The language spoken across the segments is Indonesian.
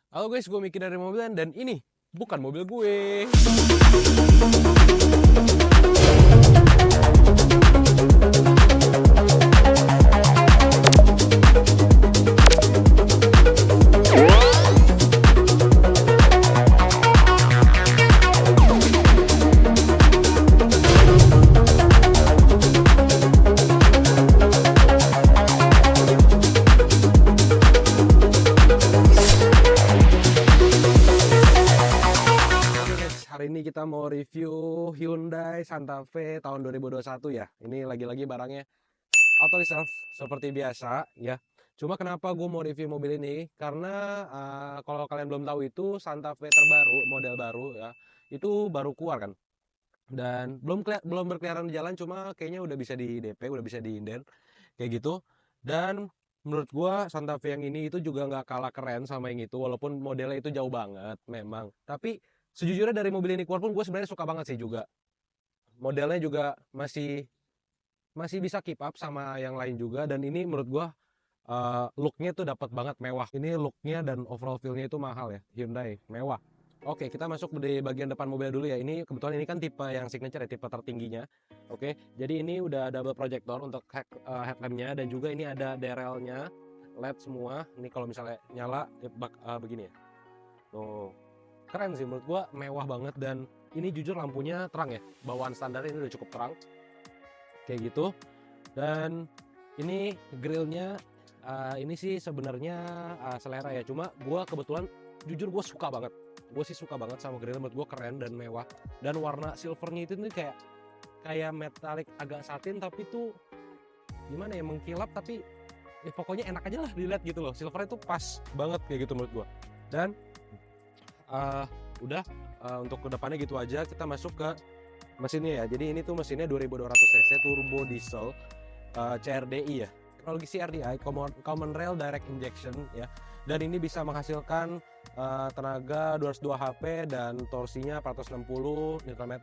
Halo guys, gue Miki dari Mobilan dan ini bukan mobil gue. Hari ini kita mau review Hyundai Santa Fe tahun 2021 ya. Ini lagi-lagi barangnya auto reserve seperti biasa ya. Cuma kenapa gue mau review mobil ini? Karena kalau kalian belum tahu itu Santa Fe terbaru, model baru ya. Itu baru keluar kan. Dan belum berkeliaran di jalan, cuma kayaknya udah bisa di DP, udah bisa di inden kayak gitu. Dan menurut gue Santa Fe yang ini itu juga nggak kalah keren sama yang itu, walaupun modelnya itu jauh banget memang. Tapi sejujurnya dari mobil ini keluar pun gue sebenarnya suka banget sih juga. Modelnya juga masih masih bisa keep up sama yang lain juga, dan ini menurut gue looknya tuh dapat banget, mewah. Ini looknya dan overall feel-nya itu mahal ya, Hyundai mewah. Oke, kita masuk di bagian depan mobil dulu ya. Ini kebetulan ini kan tipe yang signature ya, tipe tertingginya. Oke, jadi ini udah double projector untuk headlampnya, dan juga ini ada DRL-nya, LED semua. Ini kalau misalnya nyala begini ya. Tuh, keren sih menurut gua, mewah banget. Dan ini jujur lampunya terang ya, bawaan standar ini udah cukup terang kayak gitu. Dan ini grillnya ini sih sebenarnya selera ya, cuma gua kebetulan jujur gue suka banget. Gue sih suka banget sama grill, menurut gue keren dan mewah. Dan warna silvernya itu nih kayak metalik agak satin, tapi tuh gimana ya, mengkilap, tapi pokoknya enak aja lah dilihat gitu loh. Silvernya tuh pas banget kayak gitu menurut gue. Dan udah untuk kedepannya gitu aja. Kita masuk ke mesinnya ya. Jadi ini tuh mesinnya 2200 cc turbo diesel CRDI ya, teknologi CRDI, Common Rail Direct Injection ya. Dan ini bisa menghasilkan tenaga 202 HP dan torsinya 460 Nm.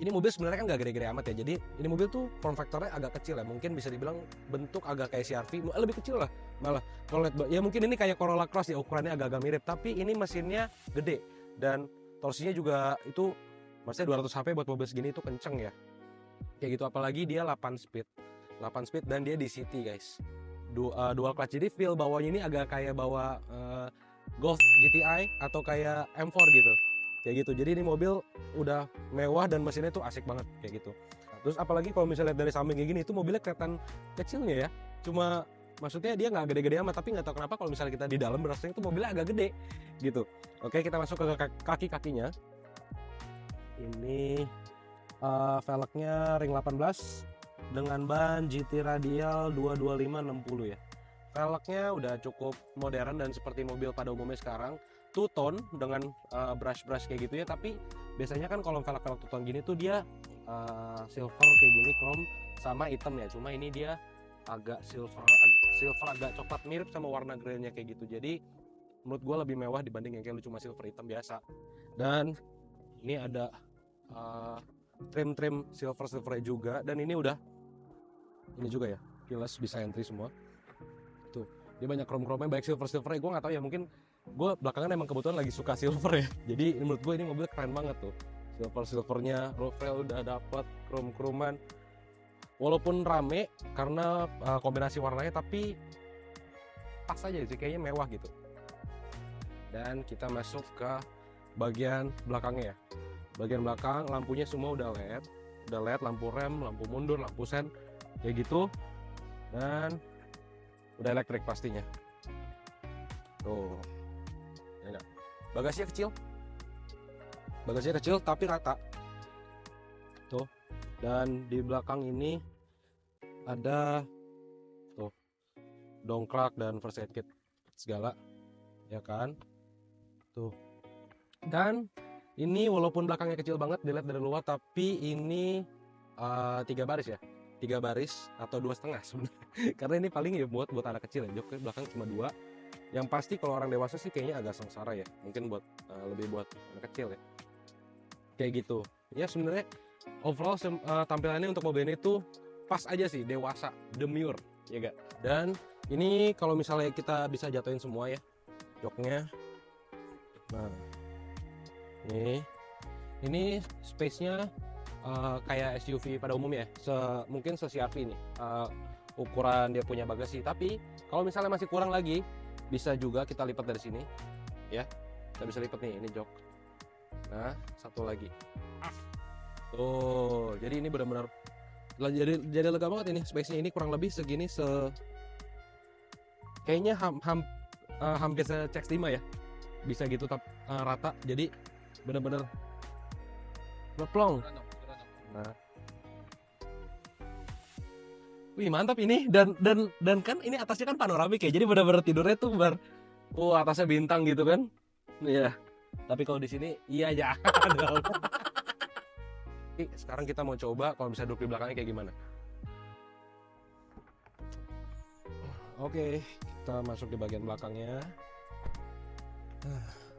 Ini mobil sebenarnya kan gak gede-gede amat ya. Jadi ini mobil tuh form factornya agak kecil ya. Mungkin bisa dibilang bentuk agak kayak CR-V, lebih kecil lah malah. Kalau lihat ya mungkin ini kayak Corolla Cross ya, ukurannya agak-agak mirip. Tapi ini mesinnya gede dan torsinya juga itu, maksudnya 200 HP buat mobil segini itu kenceng ya. Kayak gitu, apalagi dia 8 speed dan dia di city guys. Dual clutch, jadi feel bawahnya ini agak kayak bawa Golf GTI atau kayak M4 gitu. Kayak gitu. Jadi ini mobil udah mewah dan mesinnya tuh asik banget kayak gitu. Terus apalagi kalau misalnya lihat dari samping kayak gini, itu mobilnya kelihatan kecilnya ya. Cuma maksudnya dia nggak gede-gede amat, tapi nggak tahu kenapa kalau misalnya kita di dalam berasanya itu mobilnya agak gede gitu. Oke, kita masuk ke kaki-kakinya. Ini velgnya ring 18 dengan ban GT radial 225/60 ya. Velgnya udah cukup modern dan seperti mobil pada umumnya sekarang, two tone dengan brush kayak gitu ya. Tapi biasanya kan kalau velg two tone gini tuh dia silver kayak gini, chrome sama hitam ya. Cuma ini dia agak silver agak coklat, mirip sama warna grillnya kayak gitu. Jadi menurut gue lebih mewah dibanding yang kayak cuma silver hitam biasa. Dan ini ada trim silvernya juga, dan ini udah ini juga ya, keyless bisa entry semua. Tuh, dia banyak chrome-nya, baik silvernya. Gue nggak tahu ya, mungkin gue belakangan emang kebetulan lagi suka silver ya. Jadi menurut gue ini mobil keren banget tuh. Silvernya, roof rail udah dapat, chrome-an. Walaupun rame karena kombinasi warnanya, tapi pas aja sih, kayaknya mewah gitu. Dan kita masuk ke bagian belakangnya ya. Bagian belakang lampunya semua udah LED, lampu rem, lampu mundur, lampu sen kayak gitu. Dan udah elektrik pastinya. Tuh. Ya, bagasinya kecil tapi rata. Tuh. Dan di belakang ini ada tuh dongkrak dan first aid kit segala, ya kan? Tuh. Dan ini walaupun belakangnya kecil banget dilihat dari luar, tapi ini 3 baris ya, 3 baris atau 2,5 sebenarnya. Karena ini paling ya buat anak kecil ya. Jok belakang cuma 2. Yang pasti kalau orang dewasa sih kayaknya agak sengsara ya. Mungkin lebih buat anak kecil ya. Kayak gitu. Ya sebenarnya overall tampilannya untuk mobil ini tuh pas aja sih, dewasa, demure, ya gak? Dan ini kalau misalnya kita bisa jatuhin semua ya joknya, Nah, ini space-nya kayak SUV pada umumnya, mungkin se-CR-V ini ukuran dia punya bagasi. Tapi kalau misalnya masih kurang lagi, bisa juga kita lipat dari sini, ya. Kita bisa lipat nih, ini jok. Nah, satu lagi. Tuh, jadi ini benar-benar jadi lega banget ini space-nya. Ini kurang lebih segini, kayaknya hampir se-CX-5 ya. Bisa gitu rata. Jadi benar-benar ngeplong. Nah, wih mantap ini, dan kan ini atasnya kan panoramik ya, jadi benar-benar tidurnya tuh atasnya bintang gitu kan. Iya, tapi kalau di sini iya ya. Sekarang kita mau coba kalau bisa duduk di belakangnya kayak gimana. Oke, kita masuk di bagian belakangnya.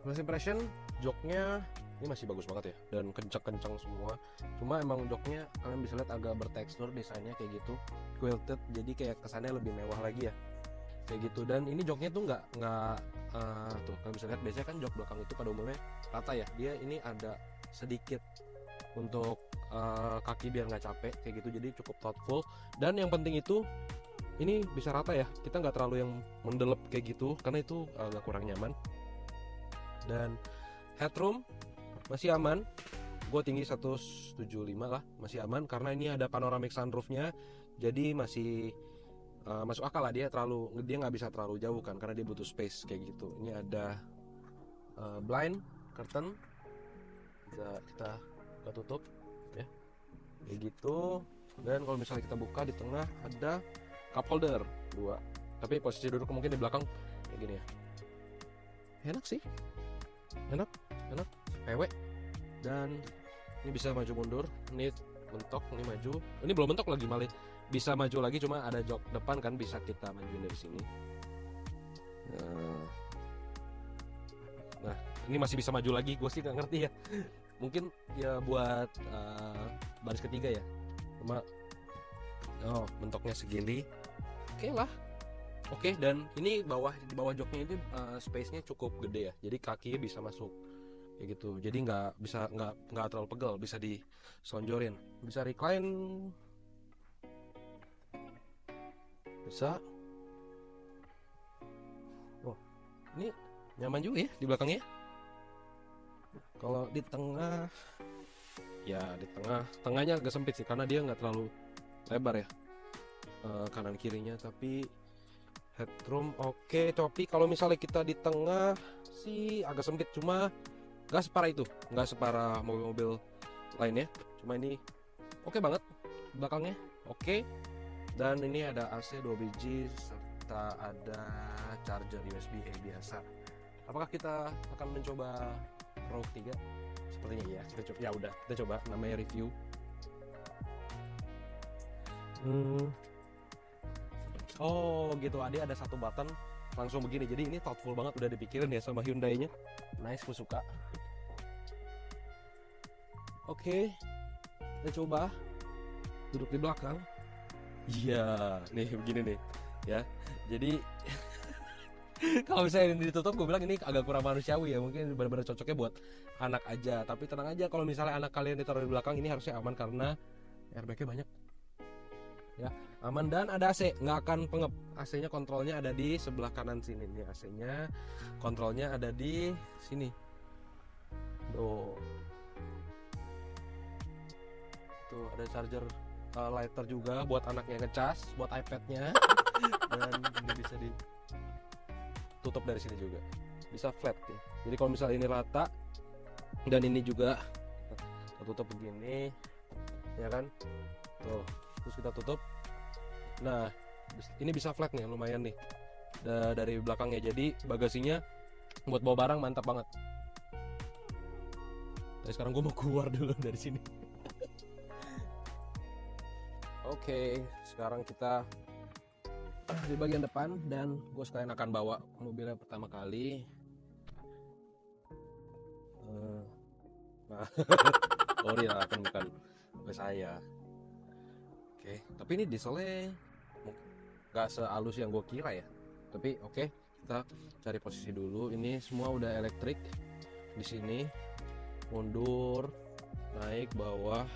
First impression, joknya ini masih bagus banget ya, dan kencang-kencang semua. Cuma emang joknya kalian bisa lihat agak bertekstur, desainnya kayak gitu, quilted, jadi kayak kesannya lebih mewah lagi ya, kayak gitu. Dan ini joknya tuh nggak tuh kalian bisa lihat, biasanya kan jok belakang itu pada umumnya rata ya, dia ini ada sedikit untuk kaki biar nggak capek kayak gitu, jadi cukup thoughtful. Dan yang penting itu ini bisa rata ya, kita nggak terlalu yang mendelep kayak gitu, karena itu agak kurang nyaman. Dan headroom masih aman, gue tinggi 175 lah, masih aman karena ini ada panoramic sunroofnya, jadi masih masuk akal lah. Dia nggak bisa terlalu jauh kan, karena dia butuh space kayak gitu. Ini ada blind curtain, bisa kita buka tutup ya, kayak gitu. Dan kalau misalnya kita buka, di tengah ada cup holder 2, tapi posisi duduk mungkin di belakang kayak gini ya. Enak sih, enak PW. Dan ini bisa maju mundur, ini mentok, ini maju, ini belum mentok lagi, malah bisa maju lagi, cuma ada jok depan kan, bisa kita majuin dari sini. Nah ini masih bisa maju lagi, gue sih nggak ngerti ya, mungkin ya buat baris ketiga ya, cuma mentoknya segini, oke lah. Oke, dan ini di bawah joknya ini space-nya cukup gede ya, jadi kakinya bisa masuk kayak gitu, jadi nggak terlalu pegel, bisa disonjorin, bisa recline, bisa. Ini nyaman juga ya di belakangnya. Kalau di tengah, ya tengahnya agak sempit sih, karena dia nggak terlalu lebar ya, kanan kirinya. Tapi headroom oke. Tapi kalau misalnya kita di tengah sih agak sempit, cuma nggak separah itu, nggak separah mobil-mobil lainnya. Cuma ini oke banget belakangnya, oke. Dan ini ada AC 2 biji serta ada charger USB biasa. Apakah kita akan mencoba RAV 3? Sepertinya iya, kita coba. Ya udah, kita coba, namanya review. Oh gitu, ada satu button langsung begini, jadi ini thoughtful banget, udah dipikirin ya sama Hyundai-nya. Nice, gue suka. Oke, kita coba duduk di belakang. Iya, nih begini nih ya. Jadi kalau misalnya ini ditutup, gue bilang ini agak kurang manusiawi ya, mungkin benar-benar cocoknya buat anak aja. Tapi tenang aja, kalau misalnya anak kalian ditaruh di belakang, ini harusnya aman karena airbagnya banyak ya, aman. Dan ada AC, nggak akan pengep. AC-nya kontrolnya ada di sebelah kanan sini nih, AC-nya kontrolnya ada di sini. Tuh ada charger lighter juga buat anaknya ngecas, buat iPad-nya. Dan ini bisa ditutup dari sini juga, bisa flat ya. Jadi kalau misalnya ini rata dan ini juga kita tutup begini ya kan, tuh terus kita tutup. Nah ini bisa flat nih, lumayan nih dari belakangnya, jadi bagasinya buat bawa barang mantap banget. Tapi sekarang gue mau keluar dulu dari sini. Oke, sekarang kita di bagian depan, dan gue sekalian akan bawa mobilnya pertama kali. Nah, sorry lah, kan bukan saya. Oke, tapi ini dieselnya nggak sehalus yang gue kira ya. Tapi oke, kita cari posisi dulu. Ini semua udah elektrik. di sini, mundur, naik, bawah,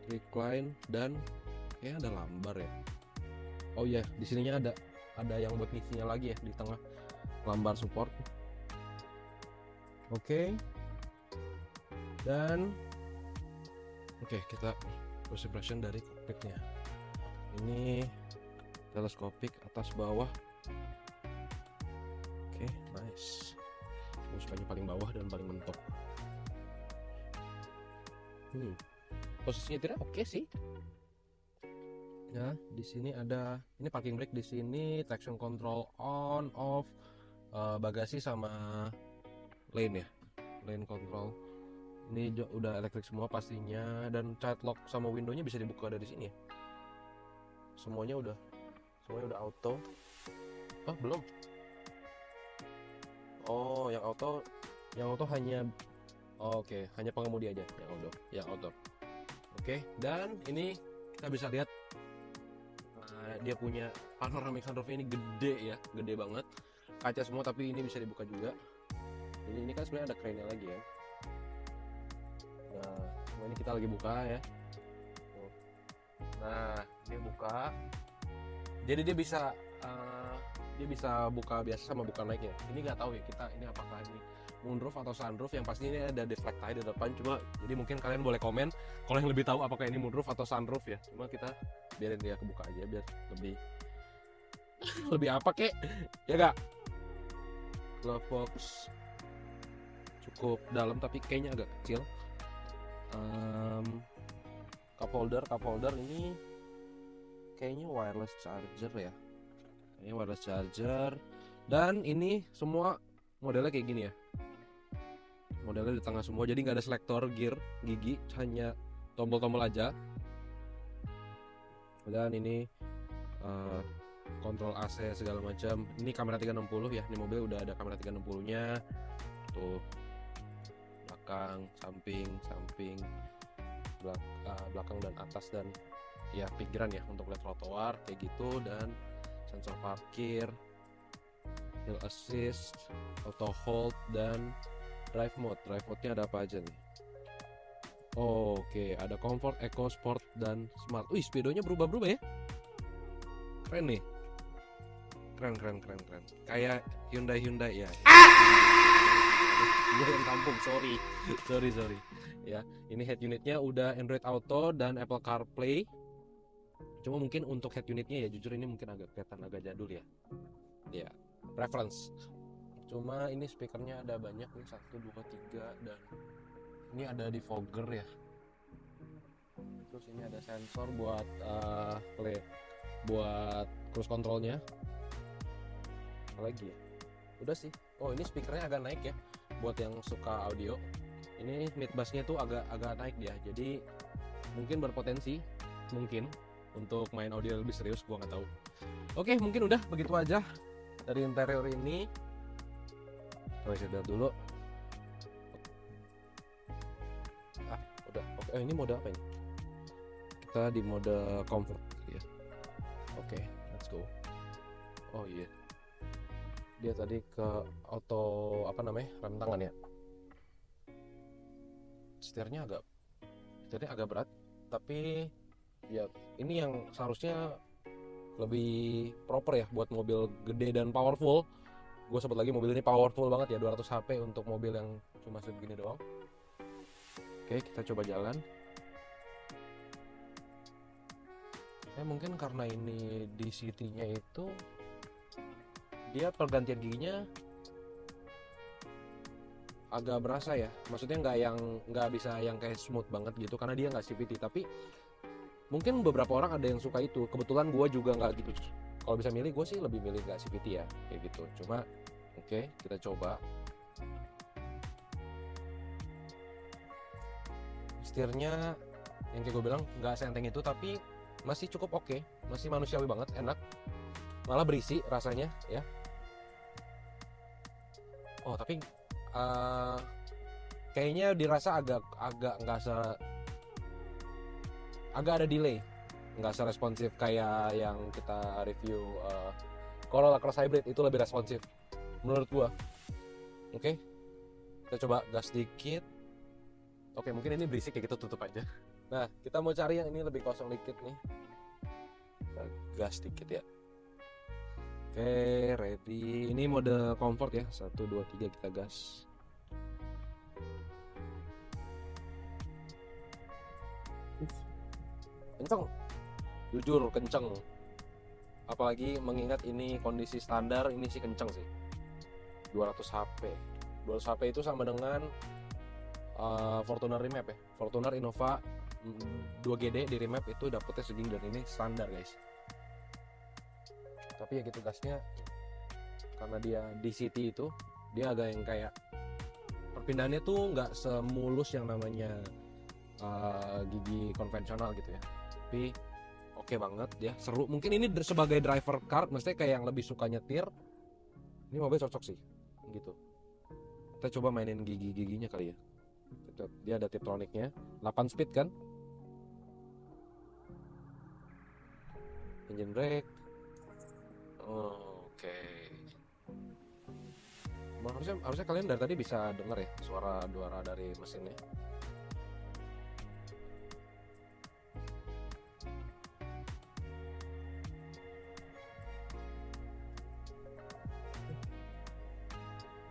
recline, dan kayak ada lambar ya. Oh iya, di sininya ada yang buat ngisinya lagi ya di tengah, lambar support. Oke. Dan kita first impression dari cockpitnya. Ini teleskopik atas bawah. Oke, nice. Gue sukanya paling bawah dan paling mentok. Posisinya tidak oke sih. Ya, di sini ada ini parking brake di sini, traction control on, off, bagasi sama lane ya, lane control. Ini udah elektrik semua pastinya, dan child lock sama windownya bisa dibuka dari sini ya. Semuanya udah auto. Oh belum. Oh yang auto hanya hanya pengemudi aja yang auto. Oke, dan ini kita bisa lihat dia punya panoramic sunroof ini gede banget, kaca semua, tapi ini bisa dibuka juga. Jadi ini kan sebenarnya ada crane lagi ya. Nah, ini kita lagi buka ya. Nah, ini buka. Jadi dia bisa buka biasa sama buka naik ya. Ini nggak tahu ya ini apakah ini moonroof atau sunroof. Yang pasti ini ada deflect eye di depan. Cuma jadi mungkin kalian boleh komen kalau yang lebih tahu apakah ini moonroof atau sunroof ya. Cuma kita biarin dia kebuka aja biar lebih lebih apa kek ya gak. Glove box cukup dalam tapi kayaknya agak kecil. Cup holder ini kayaknya wireless charger, dan ini semua modelnya kayak gini ya, modelnya di tengah semua, jadi nggak ada selektor gear gigi, hanya tombol-tombol aja. Dan ini kontrol AC segala macam. Ini kamera 360 ya, ini mobil udah ada kamera 360 nya tuh, belakang, samping, belakang dan atas, dan ya pinggiran ya untuk lihat trotoar kayak gitu. Dan sensor parkir, hill assist, auto hold, dan drive mode-nya ada apa aja nih? Oke, ada comfort, eco, sport, dan smart. Wih, speedonya berubah-berubah ya, keren nih, keren. Kayak Hyundai ya. Gue yang kampung, sorry ya. Ini head unitnya udah Android Auto dan Apple CarPlay. Cuma mungkin untuk head unitnya ya jujur ini mungkin kelihatan agak jadul ya reference. Cuma ini speakernya ada banyak nih, 1, 2, 3, dan ini ada di fogger ya. Terus ini ada sensor buat cruise controlnya. Apa lagi ya, udah sih. Oh, ini speakernya agak naik ya buat yang suka audio. Ini mid bassnya tuh agak naik dia, jadi mungkin berpotensi untuk main audio lebih serius, gua nggak tahu. Oke, mungkin udah begitu aja dari interior ini. Coba saya lihat dulu. Udah. Oke, ini mode apa ini? Kita di mode comfort ya. Oke, let's go. Oh iya. Dia tadi ke auto rem tangan ya. Setirnya agak berat, tapi ya ini yang seharusnya lebih proper ya buat mobil gede dan powerful. Gue sebut lagi, mobil ini powerful banget ya, 200 HP untuk mobil yang cuma segini doang. Oke, kita coba jalan. Mungkin karena ini di DCT-nya itu dia pergantian giginya agak berasa ya, maksudnya nggak bisa yang kayak smooth banget gitu karena dia nggak CVT. Tapi mungkin beberapa orang ada yang suka itu. Kebetulan gue juga nggak gitu. Kalau bisa milih, gue sih lebih milih nggak CVT ya kayak gitu. Cuma oke, kita coba. Setirnya yang kayak gue bilang nggak seenteng itu, tapi masih cukup oke, masih manusiawi banget, enak, malah berisi rasanya ya. Oh tapi kayaknya dirasa agak ada delay, nggak seresponsif kayak yang kita review Corolla Cross Hybrid. Itu lebih responsif menurut gua. Oke. Kita coba gas dikit. Oke, mungkin ini berisik ya, kita tutup aja. Nah, kita mau cari yang ini lebih kosong dikit nih. Kita gas dikit ya. Oke, ready. Ini mode comfort ya. 1, 2, 3 kita gas. Kenceng. Jujur kenceng. Apalagi mengingat ini kondisi standar, ini sih kenceng sih. 200 HP. 200 HP itu sama dengan Fortuner Remap ya. Fortuner Innova 2GD di Remap itu dapetnya segini, dan ini standar guys. Tapi ya gitu, gasnya karena dia DCT itu dia agak yang kayak perpindahannya tuh nggak semulus yang namanya gigi konvensional gitu ya. Tapi oke banget ya, seru. Mungkin ini sebagai driver car, maksudnya kayak yang lebih suka nyetir, ini mobil cocok sih gitu. Kita coba mainin gigi-giginya kali ya. Dia ada Tiptronicnya, 8 speed kan. Engine brake. Oke. Harusnya kalian dari tadi bisa denger ya suara dari mesinnya.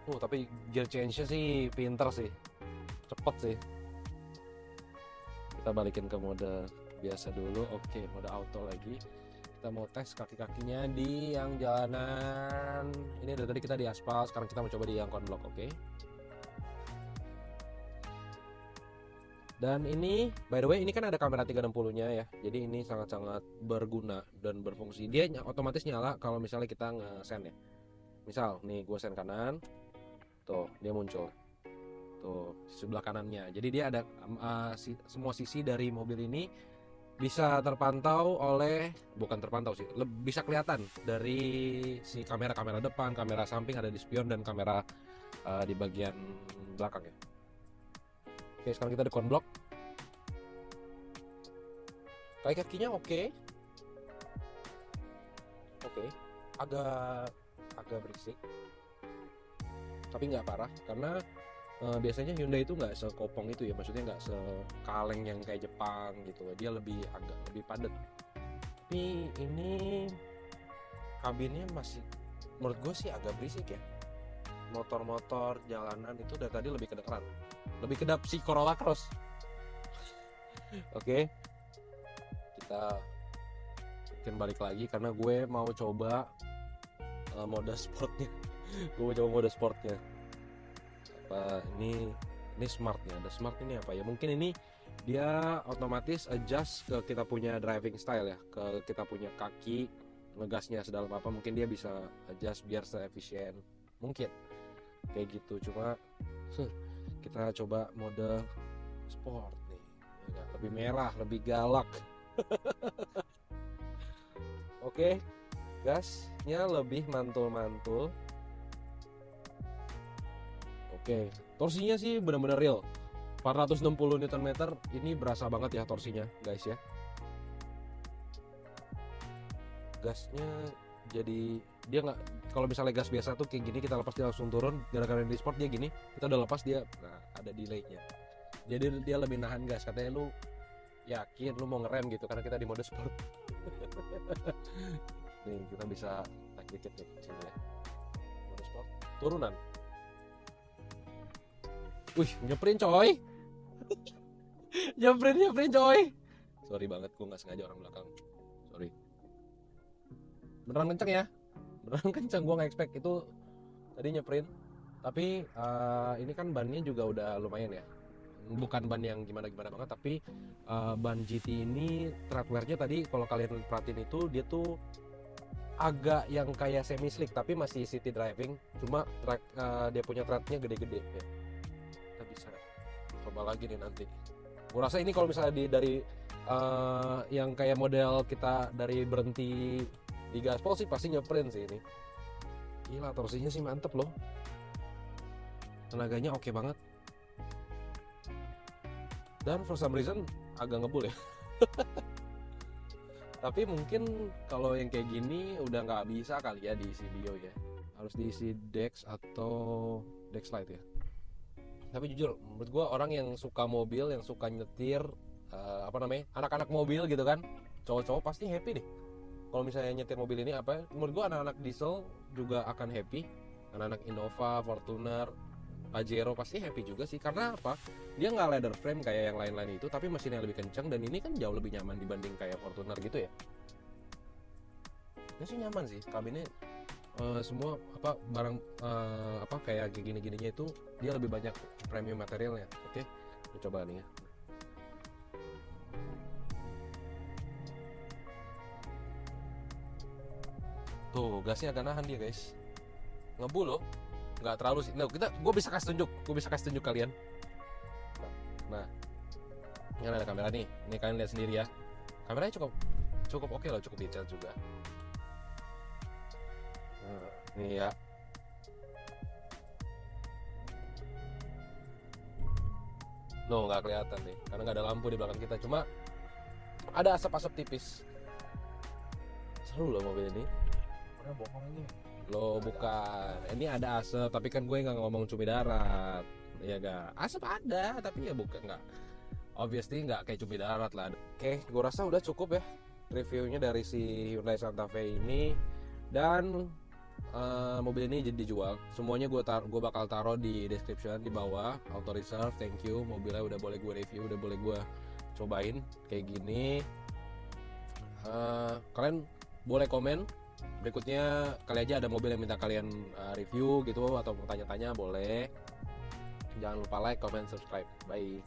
Tapi gear change-nya sih pinter sih, cepet sih. Kita balikin ke mode biasa dulu. Oke, mode auto lagi. Kita mau tes kaki-kakinya di yang jalanan. Ini dari tadi kita di aspal, sekarang kita mau coba di yang konblok. Oke. Dan ini, by the way, ini kan ada kamera 360-nya ya. Jadi ini sangat-sangat berguna dan berfungsi. Dia otomatis nyala kalau misalnya kita nge-send ya. Misal, nih gue send kanan. Tuh, dia muncul. Tuh, sebelah kanannya. Jadi dia ada semua sisi dari mobil ini bisa terpantau oleh, bukan terpantau sih, bisa kelihatan dari si kamera depan, kamera samping, ada di spion, dan kamera di bagian belakang ya. Oke, sekarang kita di konblok. Kaki-kakinya oke, agak berisik, tapi nggak parah, karena biasanya Hyundai itu nggak sekopong itu ya, maksudnya nggak sekaleng yang kayak Jepang gitu, dia agak lebih padat. Tapi ini kabinnya masih, menurut gue sih agak berisik ya. Motor-motor jalanan itu dari tadi lebih kedengeran, lebih kedap si Corolla Cross. Oke, kita mungkin balik lagi karena gue mau coba mode sportnya. Gue mau coba mode sportnya. Ini smart ya, ada smart ini apa ya, mungkin ini dia otomatis adjust ke kita punya driving style ya, ke kita punya kaki ngegasnya sedalam apa, mungkin dia bisa adjust biar seefisien mungkin kayak gitu. Cuma kita coba mode sport nih ya, lebih merah, lebih galak. Oke, gasnya lebih mantul-mantul. Oke, torsinya sih benar-benar real. 460 Nm, ini berasa banget ya torsinya, guys ya. Gasnya jadi dia nggak, kalau misalnya gas biasa tuh kayak gini kita lepas dia langsung turun, gara-gara di sport dia gini, kita udah lepas dia, nah ada delaynya. Jadi dia lebih nahan gas. Katanya lu yakin lu mau ngerem gitu karena kita di mode sport. Nih kita bisa naik dikit nih sini ya. Mode sport, turunan. Wih, nyeprin coy. nyeprin coy. Sorry banget, gue nggak sengaja orang belakang. Sorry. Beneran kenceng ya. Beneran kenceng, gue nggak expect itu tadi nyeprin. Tapi ini kan bannya juga udah lumayan ya. Bukan ban yang gimana-gimana banget, tapi ban GT ini treadwear-nya tadi kalau kalian perhatiin itu dia tuh agak yang kayak semi slick tapi masih city driving. Cuma dia punya treadnya gede-gede ya. Kita bisa coba lagi nih nanti. Gue rasa ini kalau misalnya dari yang kayak model kita dari berhenti di gaspol sih pasti nyeprin sih ini. Gila, torsinya sih mantep loh. Tenaganya oke banget. Dan for some reason agak ngebul ya. Tapi mungkin kalau yang kayak gini udah nggak bisa kali ya diisi bio ya. Harus diisi Dex atau Dex Lite ya. Tapi jujur menurut gue orang yang suka mobil, yang suka nyetir, anak-anak mobil gitu kan, cowok-cowok pasti happy deh kalau misalnya nyetir mobil ini. Menurut gue anak-anak diesel juga akan happy, anak-anak Innova, Fortuner, Pajero pasti happy juga sih. Karena apa? Dia nggak leather frame kayak yang lain-lain itu, tapi mesinnya lebih kencang dan ini kan jauh lebih nyaman dibanding kayak Fortuner gitu ya. Ini sih nyaman sih kabinnya. Semua barang kayak gini-gininya itu dia lebih banyak premium materialnya. Oke, kita coba nih ya. Tuh gasnya agak nahan dia guys, ngebul loh, nggak terlalu sih. Nah, gue bisa kasih tunjuk kalian. Nah, ini ada kamera nih, ini kalian lihat sendiri ya. Kameranya cukup oke loh, cukup detail juga. Nah, ini ya. Loh, nggak kelihatan nih karena nggak ada lampu di belakang kita, cuma ada asap-asap tipis. Seru loh mobil ini. Mana bohong ini? Loh bukan, ini ada asap, tapi kan gue nggak ngomong cumi darat, ya gak? Asap ada, tapi ya bukan, nggak, obviously nggak kayak cumi darat lah. Oke, gue rasa udah cukup ya reviewnya dari si Hyundai Santa Fe ini. Dan mobil ini jadi dijual, semuanya gue bakal taruh di description di bawah, auto reserve, thank you, mobilnya udah boleh gue review, udah boleh gue cobain kayak gini. Kalian boleh komen berikutnya, kali aja ada mobil yang minta kalian review gitu, atau mau tanya-tanya boleh. Jangan lupa like, comment, subscribe. Bye.